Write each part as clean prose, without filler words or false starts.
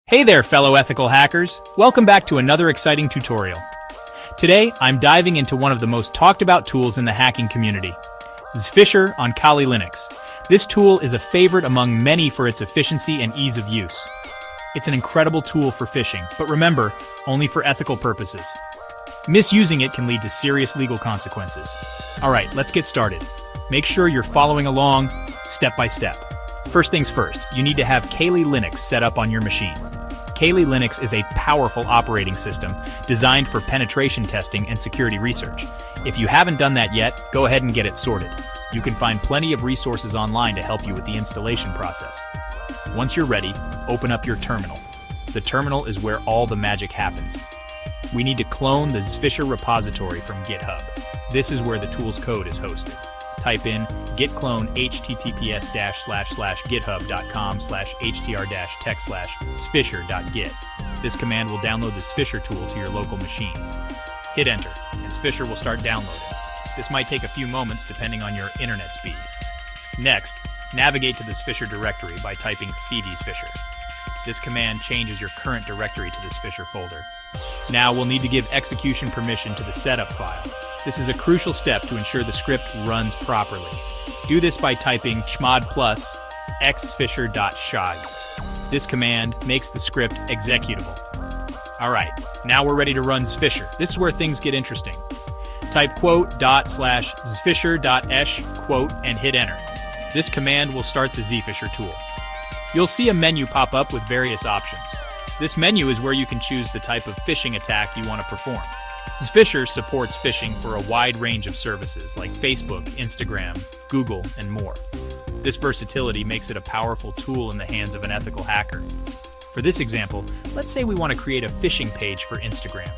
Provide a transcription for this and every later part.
Hey there, fellow ethical hackers! Welcome back to another exciting tutorial. Today, I'm diving into one of the most talked about tools in the hacking community, Zphisher on Kali Linux. This tool is a favorite among many for its efficiency and ease of use. It's an incredible tool for phishing, but remember, only for ethical purposes. Misusing it can lead to serious legal consequences. Alright, let's get started. Make sure you're following along step by step. First things first, you need to have Kali Linux set up on your machine. Kali Linux is a powerful operating system designed for penetration testing and security research. If you haven't done that yet, go ahead and get it sorted. You can find plenty of resources online to help you with the installation process. Once you're ready, open up your terminal. The terminal is where all the magic happens. We need to clone the Zphisher repository from GitHub. This is where the tool's code is hosted. Type in git clone https://github.com/htr-tech/zphisher.git. This command will download the Zphisher tool to your local machine. Hit enter, and Zphisher will start downloading. This might take a few moments depending on your internet speed. Next, navigate to the Zphisher directory by typing cd Zphisher. This command changes your current directory to the Zphisher folder. Now we'll need to give execution permission to the setup file. This is a crucial step to ensure the script runs properly. Do this by typing chmod plus xsphisher.shag. This command makes the script executable. Alright, now we're ready to run Zphisher. This is where things get interesting. Type quote./zphisher.esh quote and hit enter. This command will start the Zphisher tool. You'll see a menu pop up with various options. This menu is where you can choose the type of phishing attack you want to perform. Zphisher supports phishing for a wide range of services like Facebook, Instagram, Google, and more. This versatility makes it a powerful tool in the hands of an ethical hacker. For this example, let's say we want to create a phishing page for Instagram.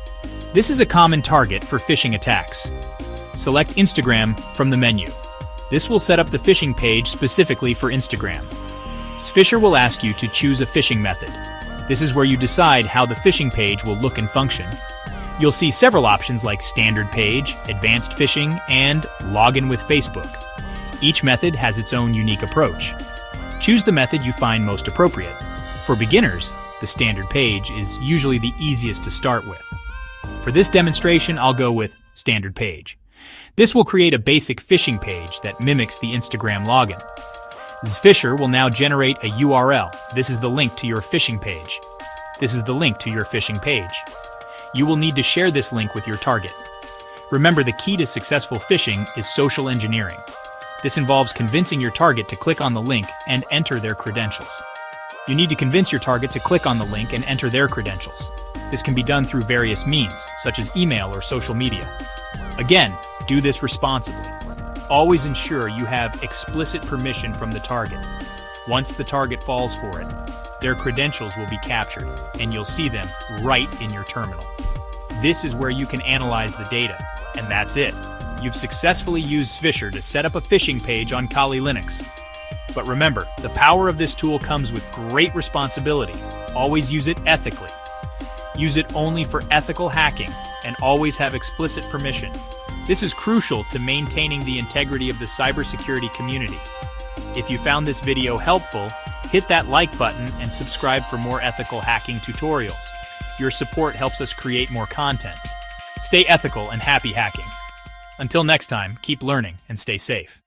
This is a common target for phishing attacks. Select Instagram from the menu. This will set up the phishing page specifically for Instagram. Zphisher will ask you to choose a phishing method. This is where you decide how the phishing page will look and function. You'll see several options like standard page, advanced phishing, and login with Facebook. Each method has its own unique approach. Choose the method you find most appropriate. For beginners, the standard page is usually the easiest to start with. For this demonstration, I'll go with standard page. This will create a basic phishing page that mimics the Instagram login. Zphisher will now generate a URL. This is the link to your phishing page. This is the link to your phishing page. You will need to share this link with your target. Remember, the key to successful phishing is social engineering. This involves convincing your target to click on the link and enter their credentials. You need to convince your target to click on the link and enter their credentials. This can be done through various means, such as email or social media. Again, do this responsibly. Always ensure you have explicit permission from the target. Once the target falls for it, their credentials will be captured, and you'll see them right in your terminal. This is where you can analyze the data, and that's it. You've successfully used Zphisher to set up a phishing page on Kali Linux. But remember, the power of this tool comes with great responsibility. Always use it ethically. Use it only for ethical hacking, and always have explicit permission. This is crucial to maintaining the integrity of the cybersecurity community. If you found this video helpful, hit that like button and subscribe for more ethical hacking tutorials. Your support helps us create more content. Stay ethical and happy hacking. Until next time, keep learning and stay safe.